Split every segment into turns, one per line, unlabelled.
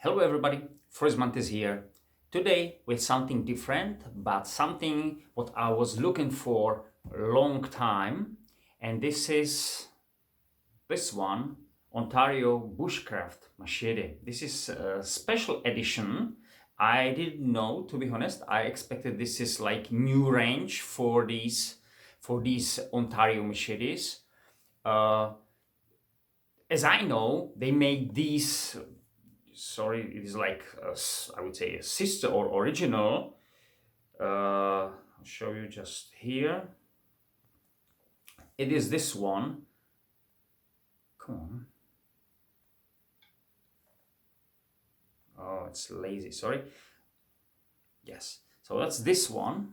Hello everybody, Month is here. Today with something different, but something what I was looking for a long time. And this is this one, Ontario Bushcraft Machete. This is a special edition. I didn't know, to be honest. I expected this is like new range for these Ontario machetes. Uh, as I know, they make these. Sorry, it is like I would say a sister or original. I'll show you just here. It is this one. Come on. Oh, it's lazy. Sorry. Yes. So that's this one.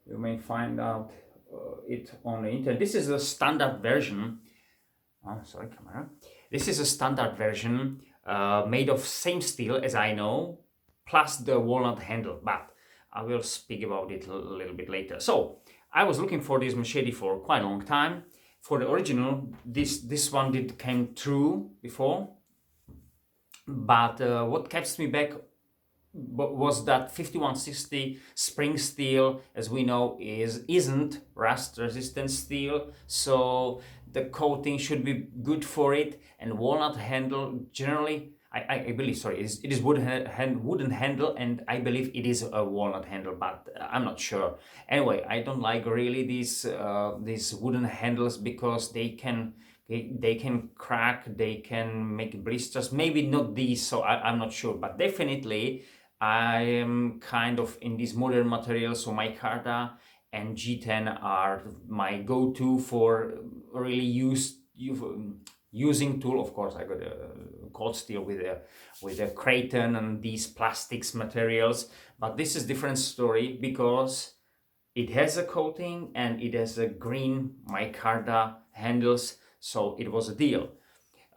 You may find out it on the internet. This is a standard version. Oh, sorry, camera. This is a standard version made of same steel as I know, plus the walnut handle, but I will speak about it a little bit later. So I was looking for this machete for quite a long time. For the original, this one did came true before, but what kept me back was that 5160 spring steel, as we know, isn't rust resistant steel, so the coating should be good for it. And walnut handle generally, I believe, sorry, it is wooden handle, and I believe it is a walnut handle, but I'm not sure. Anyway, I don't like really these wooden handles because they can crack, they can make blisters. Maybe not these, so I'm not sure, but definitely I am kind of in these modern materials, so micarta and G10 are my go-to for really using tool. Of course, I got a cold steel with a Creighton and these plastics materials, but this is different story because it has a coating and it has a green micarta handles, so it was a deal.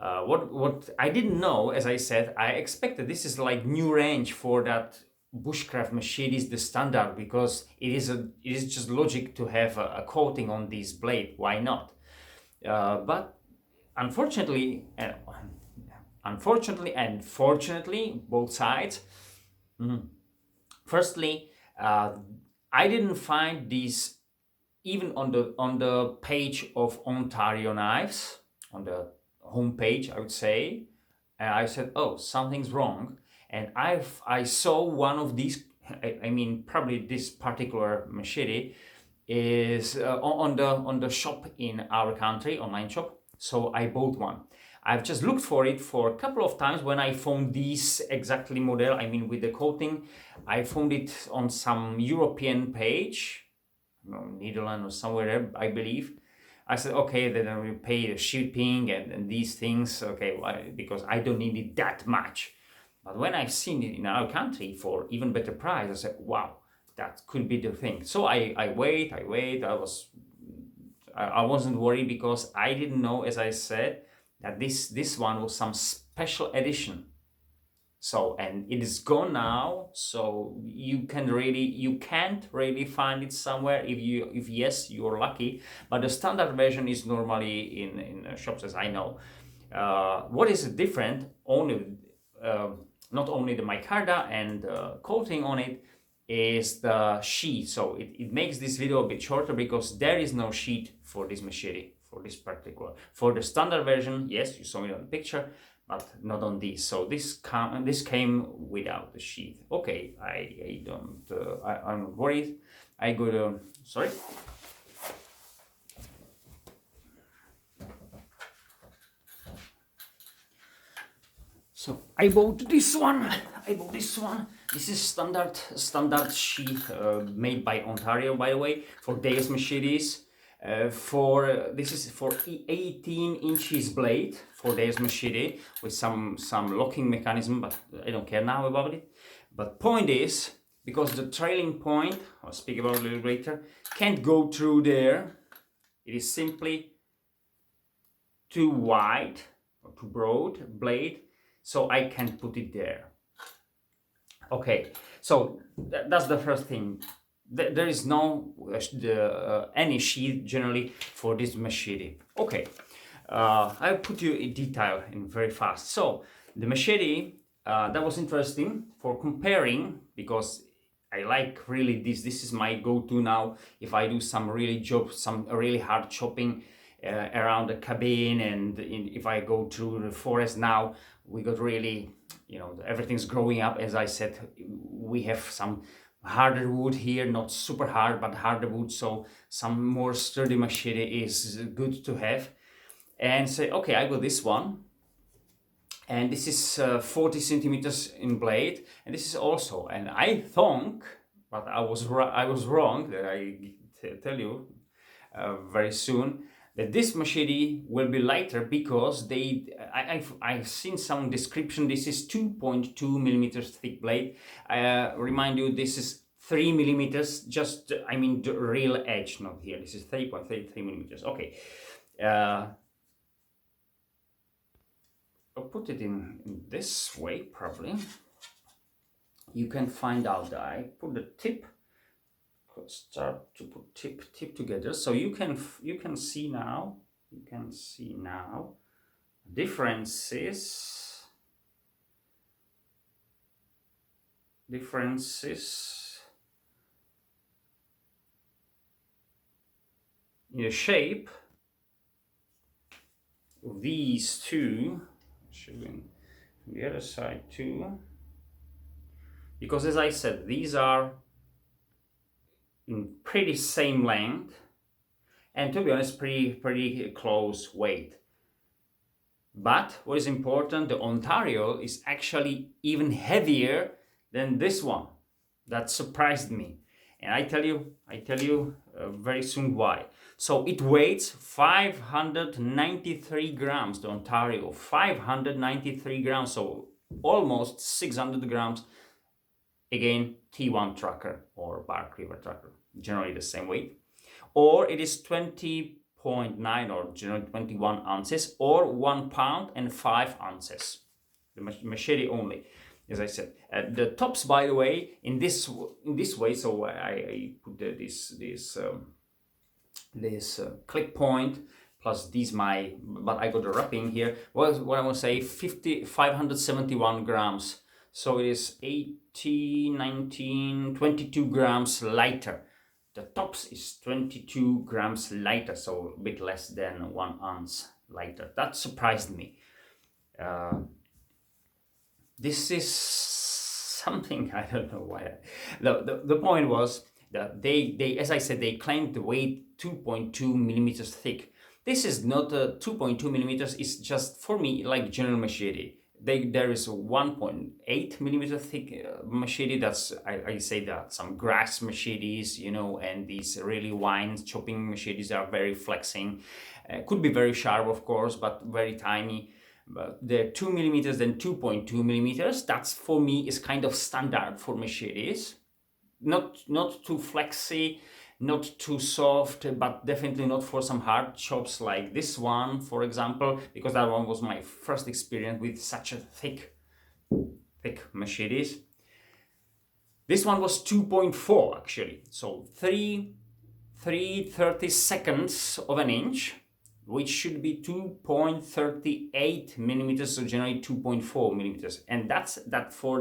What I didn't know, as I said, I expected this is like new range for that Bushcraft machete is the standard, because it is just logic to have a coating on this blade. Why not? But unfortunately, and fortunately, both sides. Firstly, I didn't find these even on the page of Ontario Knives, on the homepage, I would say. And I said, oh, something's wrong. And I saw one of these. I mean, probably this particular machete is on the shop in our country, online shop. So I bought one. I've just looked for it for a couple of times. When I found this exactly model, I mean with the coating, I found it on some European page, Netherlands or somewhere, I believe. I said, okay, then I will pay the shipping and these things, okay, why? Because I don't need it that much. But when I've seen it in our country for even better price, I said, wow, that could be the thing. So I wait. I wasn't worried because I didn't know, as I said, that this one was some special edition. So, and it is gone now, so you can't really find it somewhere. If yes, you're lucky, but the standard version is normally in shops, as I know. What is different, not only the micarta and coating on it, is the sheet. So it makes this video a bit shorter because there is no sheet for this machete, for this particular. For the standard version, yes, you saw it on the picture, but not on this. So this came without the sheet. Okay, I'm not worried. I go sorry. So I bought this one. This is standard sheet made by Ontario, by the way, for Deus machetes. This is for 18 inches blade for Deus machete with some locking mechanism, but I don't care now about it. But point is, because the trailing point, I'll speak about it a little later, can't go through there. It is simply too wide or too broad blade, so I can't put it there. Okay, so that's the first thing. There is no any sheet generally for this machete. Okay, I'll put you in detail in very fast. So The machete, that was interesting for comparing, because I like really this. This is my go-to now if I do some really hard chopping around the cabin, and if I go through the forest now, we got really, everything's growing up. As I said, we have some harder wood here, not super hard, but harder wood. So some more sturdy machete is good to have. And say, okay, I got this one. And this is 40 centimeters in blade, and this is also, and I think, but I was wrong, that I tell you very soon, that this machete will be lighter, because I've seen some description. This is 2.2 millimeters thick blade. Remind you, this is 3 millimeters, just, I mean, the real edge, not here. This is 3.33 millimeters. Okay. I'll put it in this way, probably. You can find out that I put the tip, start to put tip together, so you can see now. You can see now differences in the shape of these two. Showing the other side too, because as I said, these are in pretty same length, and to be honest, pretty close weight. But what is important, the Ontario is actually even heavier than this one. That surprised me, and I tell you very soon why. So it weighs 593 grams, the Ontario, 593 grams, so almost 600 grams. Again, T1 tracker or Bark River tracker, generally the same weight. Or it is 20.9 or generally 21 ounces, or 1 pound and 5 ounces. The machete only, as I said. The tops, by the way, in this way, so I put this clip point plus these but I got the wrapping here. What I want to say, 571 grams. So it is 18, 19, 22 grams lighter. The tops is 22 grams lighter, so a bit less than 1 ounce lighter. That surprised me. This is something, I don't know why. The point was that they, as I said, they claimed the weight 2.2 millimeters thick. This is not 2.2 millimeters. It's just, for me, like general machete. There is a 1.8 millimeter thick machete. That's, I say that some grass machetes, and these really wine chopping machetes are very flexing. Could be very sharp, of course, but very tiny. But the 2 millimeters and 2.2 millimeters, that's for me is kind of standard for machetes. Not too flexy, not too soft, but definitely not for some hard chops like this one, for example, because that one was my first experience with such a thick machetes. This one was 2.4 actually, so 3/32 of an inch, which should be 2.38 millimeters, so generally 2.4 millimeters, and that's that for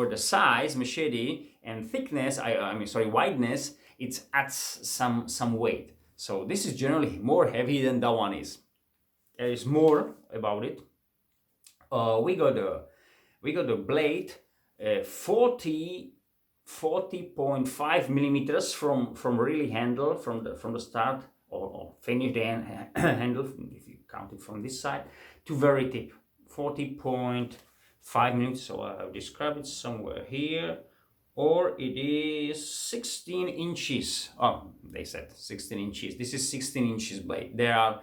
the size machete and thickness. Wideness. It adds some weight. So this is generally more heavy than that one is. There is more about it. We got the blade 40.5 millimeters from really handle from the start, or finished handle, if you count it from this side, to very tip, 40.5 millimeters. So I'll describe it somewhere here. Or it is 16 inches. Oh, they said 16 inches. This is 16 inches blade. There are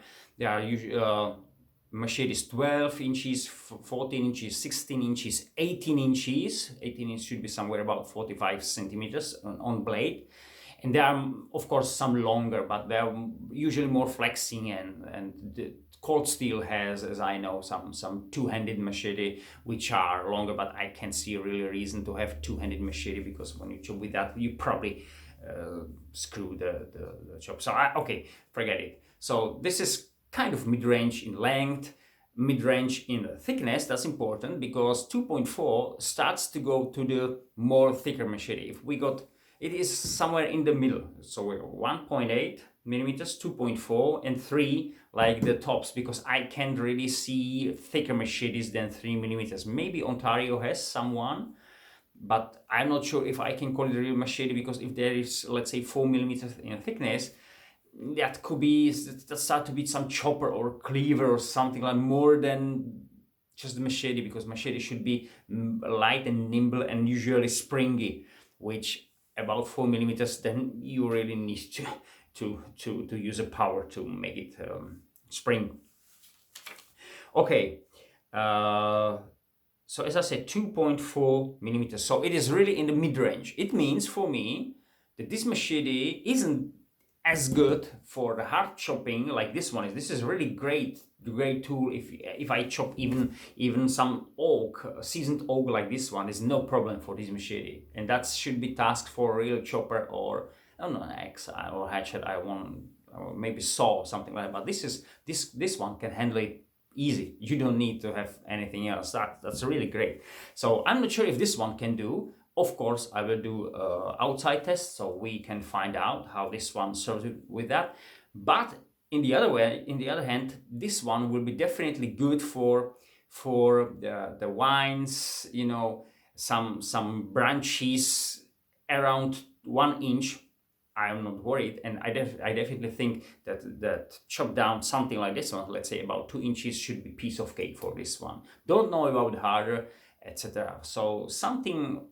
usually machetes 12 inches, 14 inches, 16 inches, 18 inches. 18 inches should be somewhere about 45 centimeters on blade. And there are, of course, some longer, but they're usually more flexing, and the Cold Steel has, as I know, some two-handed machete which are longer, but I can't see really a reason to have two-handed machete, because when you chop with that, you probably screw the chop. So okay, forget it. So this is kind of mid-range in length. mid-range in the thickness. That's important because 2.4 starts to go to the more thicker machete. If we got, it is somewhere in the middle. So we're 1.8 millimeters, 2.4 and 3 like the tops, because I can't really see thicker machetes than 3 millimeters. Maybe Ontario has someone, but I'm not sure if I can call it a real machete, because if there is, let's say, 4 millimeters in thickness, that could be, that start to be some chopper or cleaver or something like more than just the machete, because machete should be light and nimble and usually springy, which about 4 millimeters, then you really need to use a power to make it spring. Okay, so as I said, 2.4 millimeters. So it is really in the mid-range. It means for me that this machete isn't as good for the hard chopping like this one is. This is really great tool if I chop even some oak, seasoned oak like this one, is no problem for this machete, and that should be tasked for a real chopper, or I don't know, an axe or hatchet. I want, or maybe saw or something like that. But this one can handle it easy. You don't need to have anything else. That's really great. So I'm not sure if this one can do. Of course, I will do outside tests so we can find out how this one serves with that. But in the other hand, this one will be definitely good for the wines. You know, some branches around 1 inch. I'm not worried, and I definitely think that chop down something like this one, let's say about 2 inches, should be piece of cake for this one. Don't know about harder, etc. So something,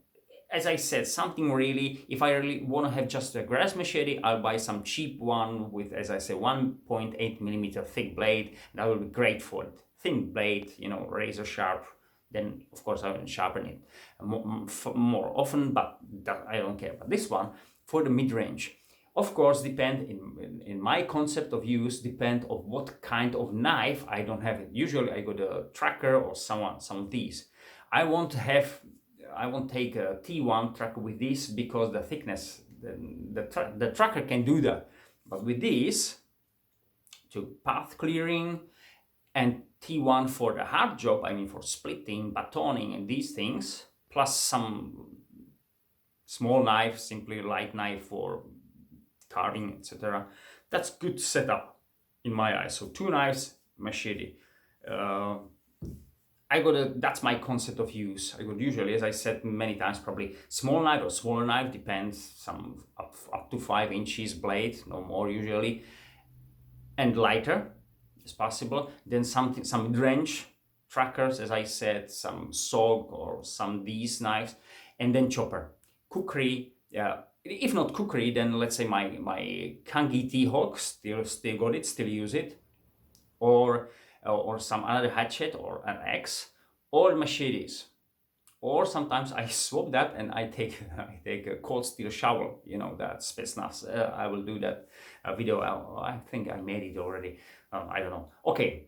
as I said, something really, if I really want to have just a grass machete, I'll buy some cheap one with, as I say, 1.8 millimeter thick blade. That will be great for it. Thin blade, you know, razor sharp. Then, of course, I will sharpen it more often, but that, I don't care. But this one, for the mid-range, of course, depend in my concept of use, depend of what kind of knife I don't have it. Usually I got a tracker or some of these. I won't take a T1 tracker with this because the thickness, the tracker can do that. But with this, to path clearing, and T1 for the hard job, I mean for splitting, batoning and these things, plus some small knife, simply light knife for carving, etc. That's good setup in my eyes. So 2 knives, machete. That's my concept of use. I would usually, as I said many times, probably small knife or smaller knife, depends, some up to 5 inches blade, no more usually, and lighter as possible. Then some mid-range trackers, as I said, some SOG or some these knives, and then chopper. Cookery, if not cookery, then let's say my Kangi T-Hawk, still got it, still use it, or some other hatchet or an axe, or machetes. Or sometimes I swap that and I take a cold steel shovel, you know, that Spetsnaz. I will do that video. I think I made it already. I don't know. Okay.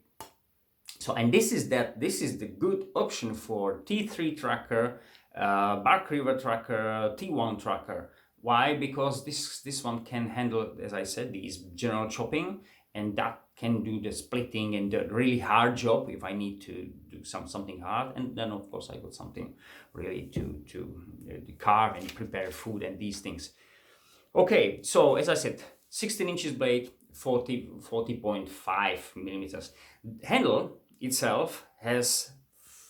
So, and this is the good option for T3 tracker, Bark River tracker, T1 tracker. Why? Because this one can handle, as I said, these general chopping, and that can do the splitting and the really hard job if I need to do something hard. And then of course I got something really to carve and prepare food and these things. Okay, so as I said, 16 inches blade, 40.5 millimeters. Handle itself has,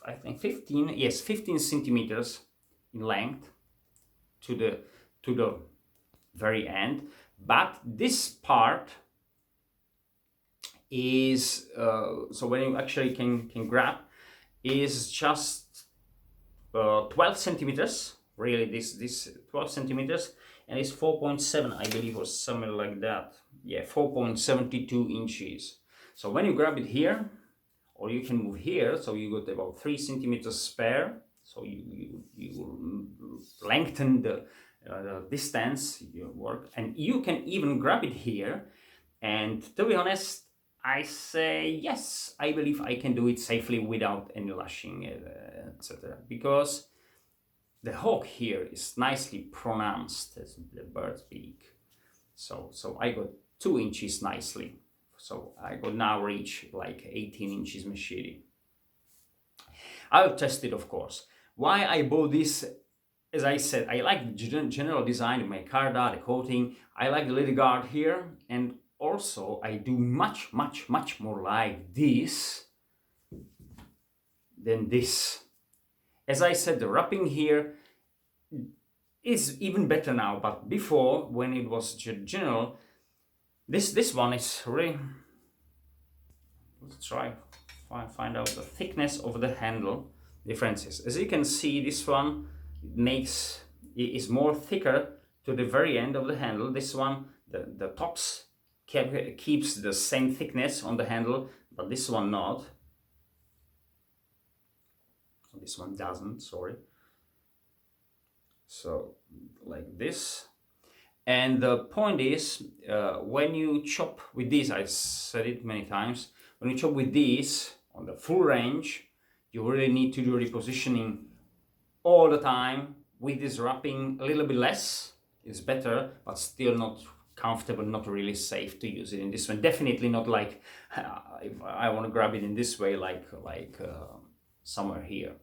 I think, 15 centimeters in length to the very end, but this part is so when you actually can grab, is just 12 centimeters. Really, this 12 centimeters, and it's 4.7, I believe, or something like that. Yeah, 4.72 inches. So when you grab it here, or you can move here, so you got about 3 centimeters spare. So you lengthen the distance you work, and you can even grab it here. And to be honest, I say yes, I believe I can do it safely without any lashing, etc. Because the hook here is nicely pronounced as the bird's beak. So I got 2 inches nicely. So I could now reach like 18 inches machete. I'll test it, of course. Why I bought this, as I said, I like the general design of my micarta, the coating. I like the little guard here, and also I do much more like this than this. As I said, the wrapping here is even better now, but before, when it was general, this one is really. Let's try find out the thickness of the handle differences. As you can see, this one is more thicker to the very end of the handle. This one, the tops keeps the same thickness on the handle, but this one not. So this one doesn't, sorry. So like this. And the point is, when you chop with this, I said it many times, when you chop with this on the full range, you really need to do repositioning all the time. With this wrapping, a little bit less is better, but still not comfortable, not really safe to use it in this one. Definitely not like if I want to grab it in this way, like somewhere here.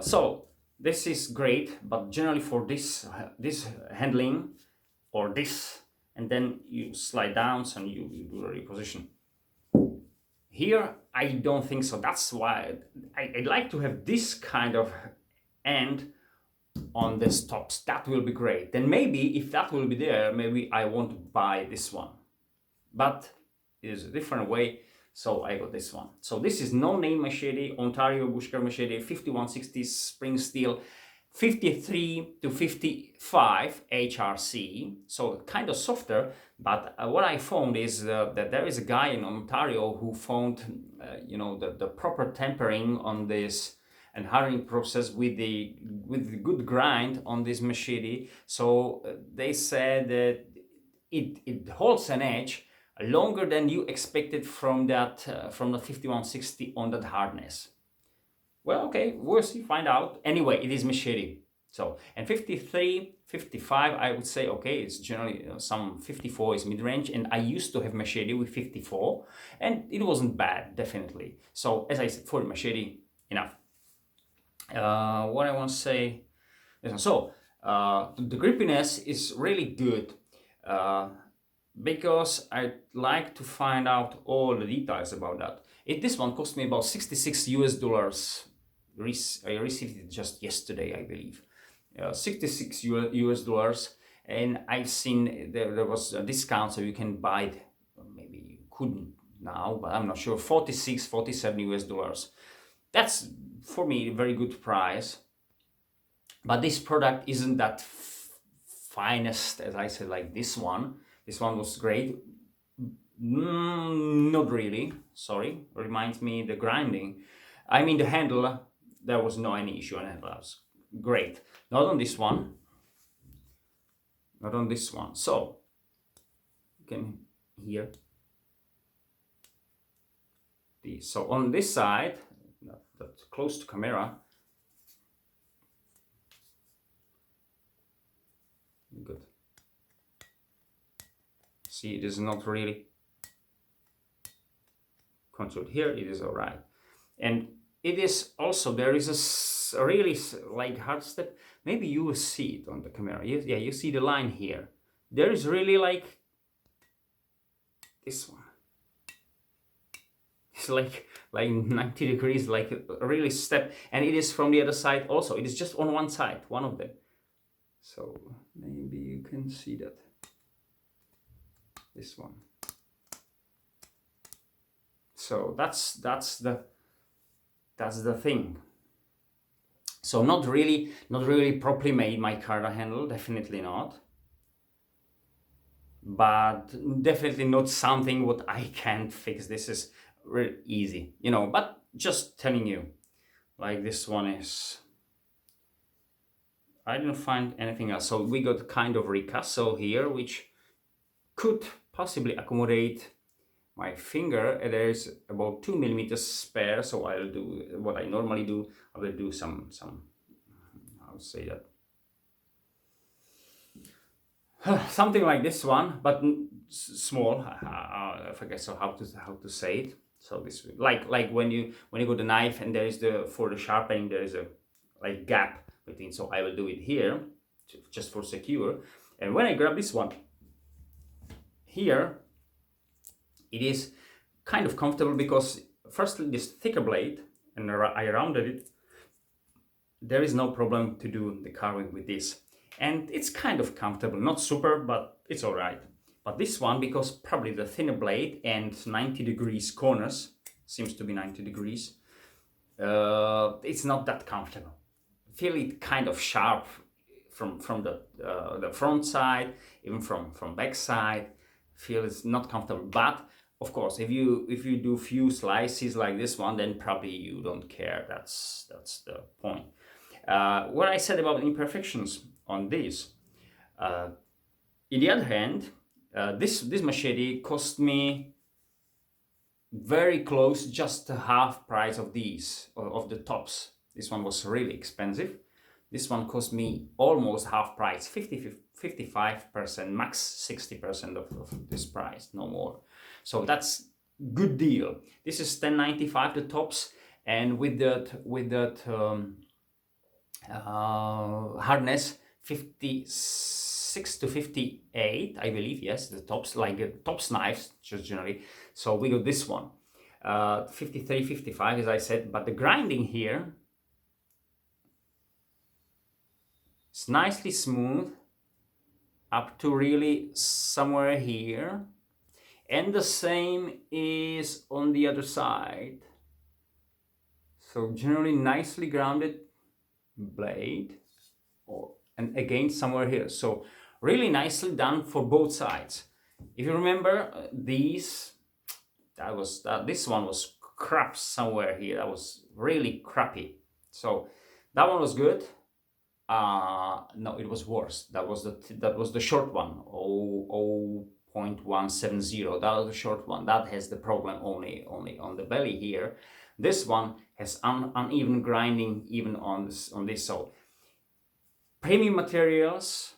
So this is great, but generally for this handling or this, and then you slide down and you do a reposition. Here I don't think so. That's why I'd like to have this kind of end on the stops. That will be great. Then maybe if that will be there, maybe I won't buy this one, but it is a different way. So I got this one. So this is no-name machete, Ontario Bushcraft Machete, 5160 spring steel, 53 to 55 HRC. So kind of softer, but what I found is that there is a guy in Ontario who found, the proper tempering on this and hardening process with the good grind on this machete. So they said that it holds an edge longer than you expected from that from the 5160 on that hardness. Well, okay, we'll see, find out. Anyway, it is machete. So, and 53, 55, I would say, okay, it's generally some 54 is mid-range, and I used to have machete with 54, and it wasn't bad, definitely. So, as I said, for machete, enough. What I want to say, so the grippiness is really good. Because I like to find out all the details about that. This one cost me about $66 US. I received it just yesterday, I believe. $66 US, and I've seen there was a discount, so you can buy it. Maybe you couldn't now, but I'm not sure. $46, $47 US. That's for me a very good price. But this product isn't that finest, as I said, like this one. This one was great. Not really, sorry. Reminds me the grinding. I mean the handle, there was no any issue on handle. That was great. Not on this one. Not on this one. So, you can hear this. So on this side, that close to camera, good. See, it is not really controlled. Here it is all right. And it is also, there is a really like hard step. Maybe you will see it on the camera. Yeah, you see the line here. There is really like this one. It's like 90 degrees, like a really step. And it is from the other side also. It is just on one side, one of them. So maybe you can see that. This one. So that's the thing. So not really properly made micarta handle, definitely not. But definitely not something what I can't fix. This is really easy, but just telling you, like this one is, I didn't find anything else. So we got kind of ricasso here, which could possibly accommodate my finger. There's about 2 millimeters spare, so I'll do what I normally do. I will do some I'll say that, something like this one, but small. I forget so how to say it. So this like when you got the knife and there is for the sharpening there is a like gap between. So I will do it here just for secure. And when I grab this one here, it is kind of comfortable because firstly this thicker blade, and I rounded it. There is no problem to do the carving with this, and it's kind of comfortable, not super, but it's all right. But this one, because probably the thinner blade and 90 degrees corners, seems to be 90 degrees, it's not that comfortable. Feel it kind of sharp from the front side, even from back side. Feel it's not comfortable. But of course, if you do few slices like this one, then probably you don't care. That's the point. What I said about imperfections on this. In the other hand, this machete cost me very close, just the half price of these, of the tops. This one was really expensive. This one cost me almost half price, 55%, max 60% of this price, no more. So that's good deal. This is 10.95 the tops, and with that hardness 56 to 58, I believe. Yes, the tops, like tops knives just generally. So we got this one 53, 55 as I said, but the grinding here is nicely smooth up to really somewhere here, and the same is on the other side. So generally nicely grounded blade, and again somewhere here. So really nicely done for both sides. If you remember this one was crap somewhere here. That was really crappy. So that one was good. No, it was worse. That was the short one, 0.170. That was the short one. That has the problem only on the belly here. This one has uneven grinding even on this. So premium materials,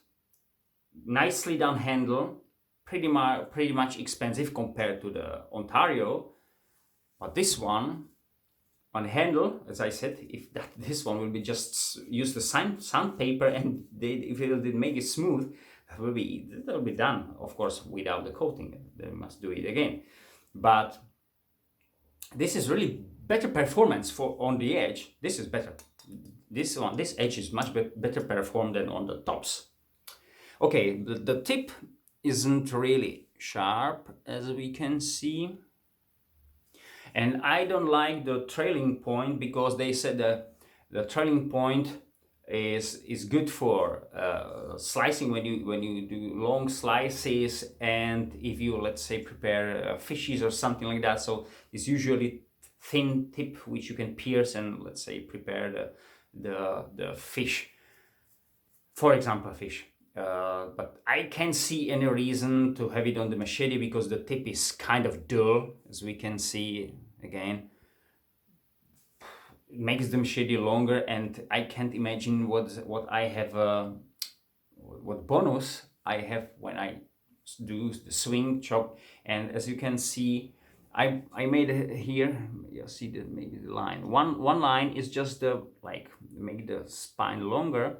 nicely done handle, pretty much expensive compared to the Ontario. But this one on handle, as I said, this one will be just use the sandpaper, and if it did make it smooth, that will be done. Of course, without the coating, they must do it again. But this is really better performance on the edge. This is better. This edge is much better performed than on the tops. Okay, the tip isn't really sharp, as we can see. And I don't like the trailing point, because they said the trailing point is good for slicing when you do long slices, and if you, let's say, prepare fishes or something like that. So it's usually thin tip which you can pierce and, let's say, prepare the fish, for example, fish. But I can't see any reason to have it on the machete, because the tip is kind of dull, as we can see again. It makes the machete longer, and I can't imagine what I have, what bonus I have when I do the swing chop. And as you can see, I made here, you see maybe the line. One line is just make the spine longer,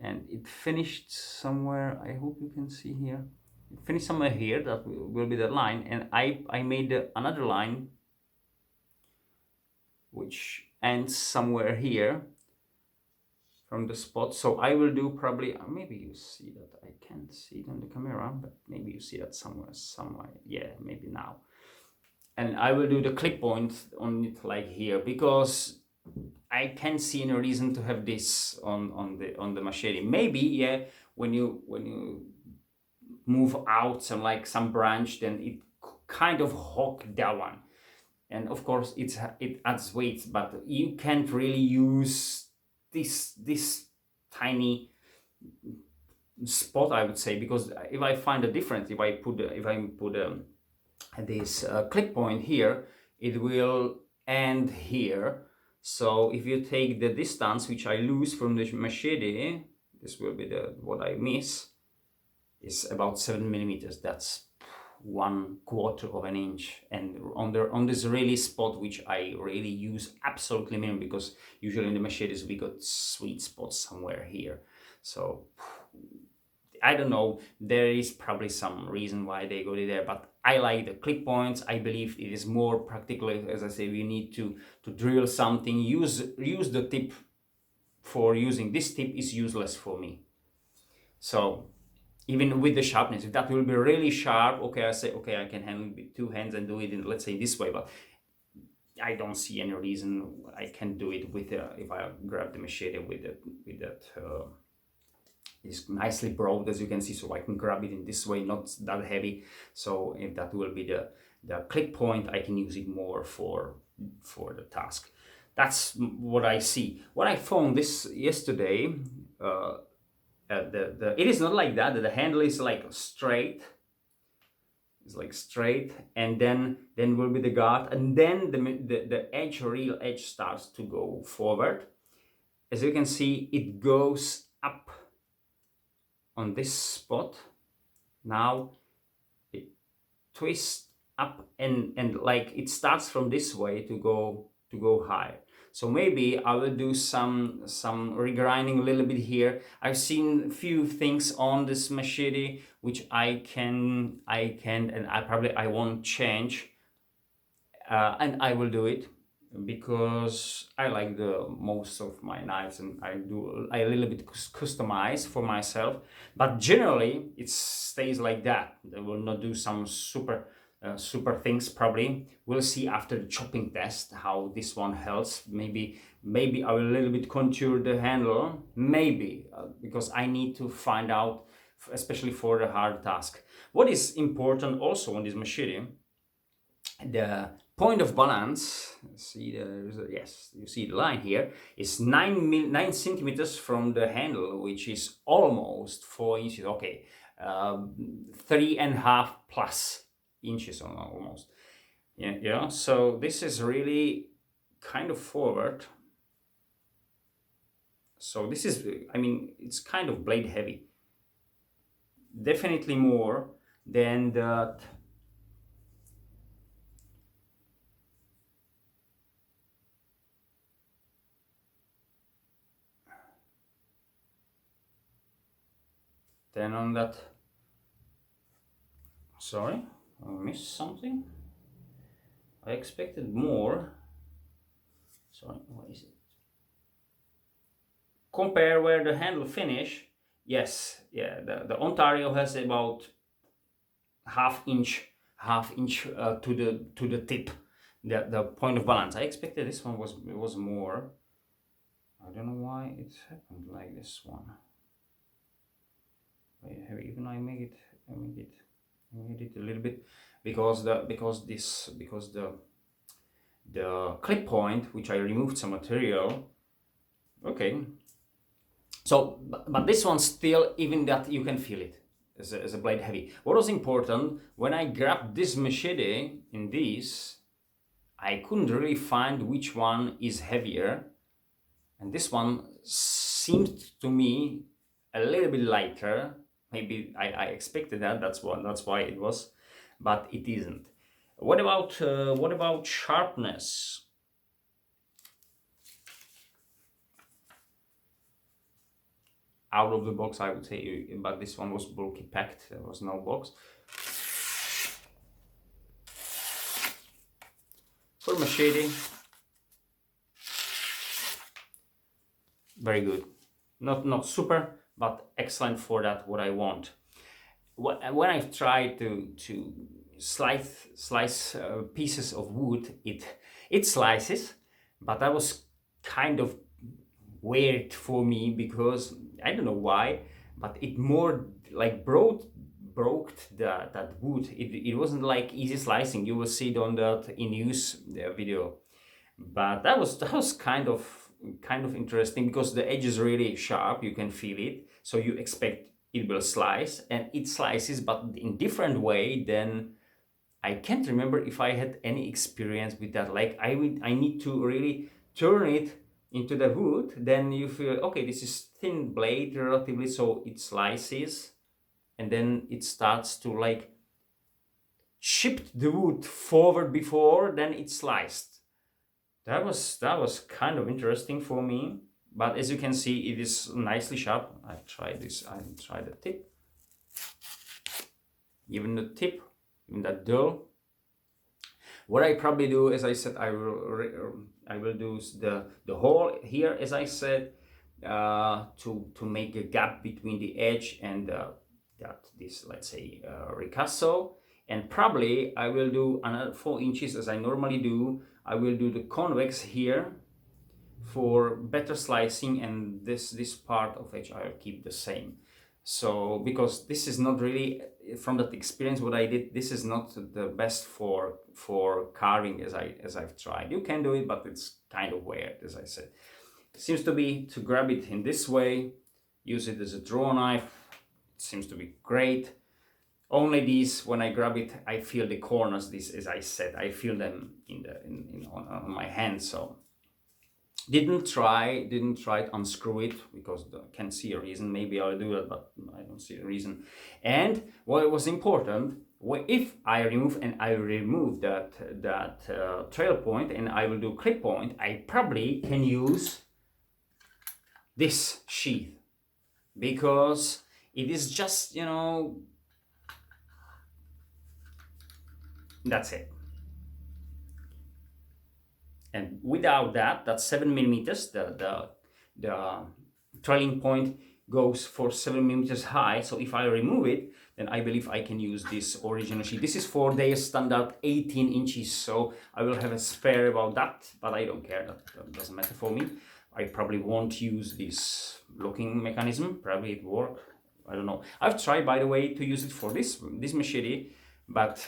and it finished somewhere. I hope you can see here. It finished somewhere here. That will be the line, and I made another line which ends somewhere here from the spot. So I will do probably, maybe you see that. I can't see it on the camera, but maybe you see that somewhere. Yeah, maybe now. And I will do the clip point on it like here, because I can't see any reason to have this on the machete. Maybe, yeah, when you move out some branch, then it kind of hook that one. And of course it adds weight, but you can't really use this tiny spot, I would say, because if I find a difference, if I put this clip point here, it will end here. So if you take the distance which I lose from the machete, this will be what I miss. is about 7 millimeters. That's 1/4 of an inch. And on this really spot, which I really use absolutely minimum, because usually in the machetes we got sweet spots somewhere here. So I don't know, there is probably some reason why they got it there, but I like the clip points. I believe it is more practical. As I say, we need to drill something, use the tip. For using this tip is useless for me. So even with the sharpness, if that will be really sharp, okay, I say, okay, I can handle it with 2 hands and do it in, let's say, this way, but I don't see any reason I can do it with if I grab the machete with that it's nicely broad, as you can see, so I can grab it in this way, not that heavy. So if that will be the clip point, I can use it more for the task. That's what I see. What I found this yesterday, it is not like that. The handle is like straight. It's like straight, and then will be the guard, and then the edge, real edge, starts to go forward. As you can see, it goes up on this spot. Now it twists up and like it starts from this way to go higher. So maybe I will do some regrinding a little bit here. I've seen a few things on this machete which I can and I won't change, and I will do it because I like the most of my knives, and I a little bit customize for myself, but generally it stays like that. I will not do some super things. Probably we'll see after the chopping test how this one helps. Maybe I will a little bit contour the handle, maybe, because I need to find out, especially for the hard task. What is important also on this machete, the point of balance. See, yes, you see the line here is 9 centimeters from the handle, which is almost 4 inches. Okay, 3.5 plus inches almost. Yeah. So this is really kind of forward. So this is, I mean, it's kind of blade heavy. Definitely more than that. Then on that, sorry, I missed something. I expected more. Sorry, what is it? Compare where the handle finish. Yes, yeah, the Ontario has about half inch to the tip, the point of balance. I expected this one was more. I don't know why it happened like this one. Even I made it a little bit, because the clip point, which I removed some material. Okay, so but this one still, even that you can feel it as a blade heavy. What was important, when I grabbed this machete in this, I couldn't really find which one is heavier, and this one seemed to me a little bit lighter. Maybe I expected that. That's why it was, but it isn't. What about sharpness? Out of the box, I would say, but this one was bulky packed. There was no box. For machete, very good. Not super, but excellent for that what I want. When I've tried to slice pieces of wood, it slices, but that was kind of weird for me, because I don't know why, but it more like broke that wood. It wasn't like easy slicing. You will see it on that in use video, but that was kind of interesting, because the edge is really sharp. You can feel it, so you expect it will slice, and it slices, but in different way. Then I can't remember if I had any experience with that. Like I need to really turn it into the wood, then you feel, okay, this is thin blade relatively, so it slices. and then it starts to like shift the wood forward before then it's sliced. That was kind of interesting for me, but as you can see, it is nicely sharp. I tried this. I tried the tip, even that dull. What I probably do, as I said, I will do the hole here, as I said, to make a gap between the edge and this, let's say, ricasso. And probably I will do another 4 inches as I normally do. I will do the convex here for better slicing, and this part of edge I'll keep the same. So because this is not really, from that experience what I did, this is not the best for carving as I've tried. You can do it, but it's kind of weird, as I said. It seems to be to grab it in this way, use it as a draw knife. It seems to be great. Only these, when I grab it, I feel the corners. This, as I said, I feel them on my hand. So didn't try to unscrew it because I can't see a reason. Maybe I'll do it, but I don't see a reason. And what was important, if I remove that trail point and I will do clip point, I probably can use this sheath because it is just, you know, that's it. And without that's 7 millimeters. The trailing point goes for 7 millimeters high. So if I remove it, then I believe I can use this original sheet. This is for their standard 18 inches. So I will have a spare about that, but I don't care. That doesn't matter for me. I probably won't use this locking mechanism. Probably it work. I don't know. I've tried, by the way, to use it for this machete, but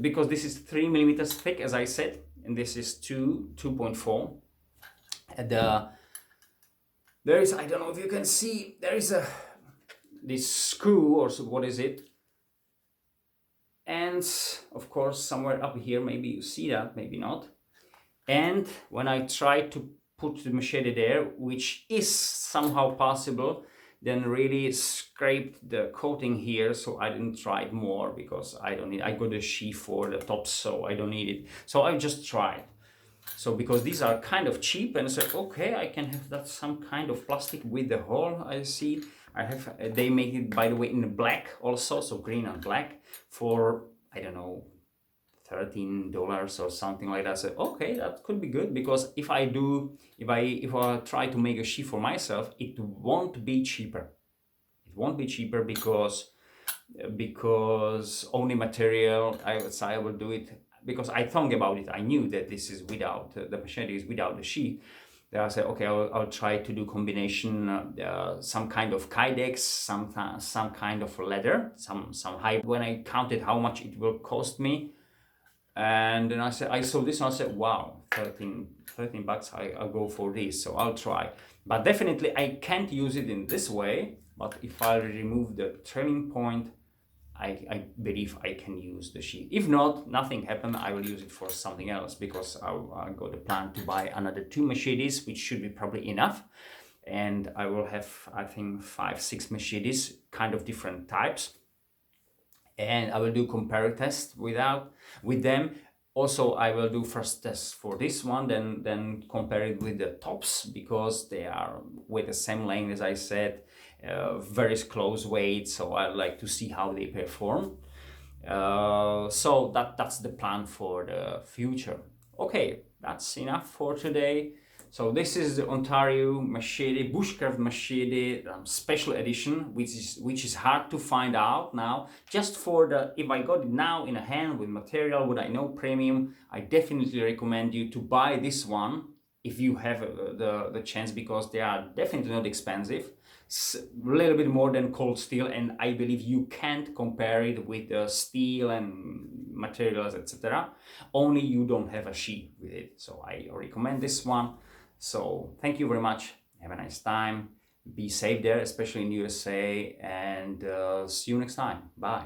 because this is 3 millimeters thick, as I said, and this is 2.4. And there is, I don't know if you can see, there is this screw, or what is it? And of course, somewhere up here, maybe you see that, maybe not. And when I try to put the machete there, which is somehow possible, then really scraped the coating here, so I didn't try it more because I don't need, I got a sheath for the top, so I don't need it. So I just tried. So because these are kind of cheap, and I said, okay, I can have that some kind of plastic with the hole. I see I have, they make it, by the way, in black also, so green and black, for, I don't know, $13 or something like that. I said, okay, that could be good, because if I try to make a sheath for myself, it won't be cheaper. It won't be cheaper because only material, I will do it because I thought about it. I knew that this is without the machete is without the sheath. Then I said, okay, I'll try to do combination, some kind of kydex, some kind of leather, some high. When I counted how much it will cost me, and then I saw this and I said, wow, 13 bucks, I'll go for this, so I'll try. But definitely I can't use it in this way, but if I remove the trimming point, I believe I can use the sheath. If not, nothing happened, I will use it for something else, because I got a plan to buy another 2 machetes, which should be probably enough. And I will have, I think, 5-6 machetes, kind of different types. And I will do comparative tests with them. Also, I will do first tests for this one, then compare it with the tops, because they are with the same length, as I said, very close weight. So I like to see how they perform. So that's the plan for the future. Okay, that's enough for today. So this is the Ontario Machete, Bushcraft Machete special edition, which is hard to find out now. Just for if I got it now in a hand with material, what I know premium, I definitely recommend you to buy this one if you have the chance, because they are definitely not expensive. A little bit more than cold steel, and I believe you can't compare it with steel and materials, etc. Only you don't have a sheath with it. So I recommend this one. So thank you very much. Have a nice time. Be safe there, especially in USA, and see you next time. Bye.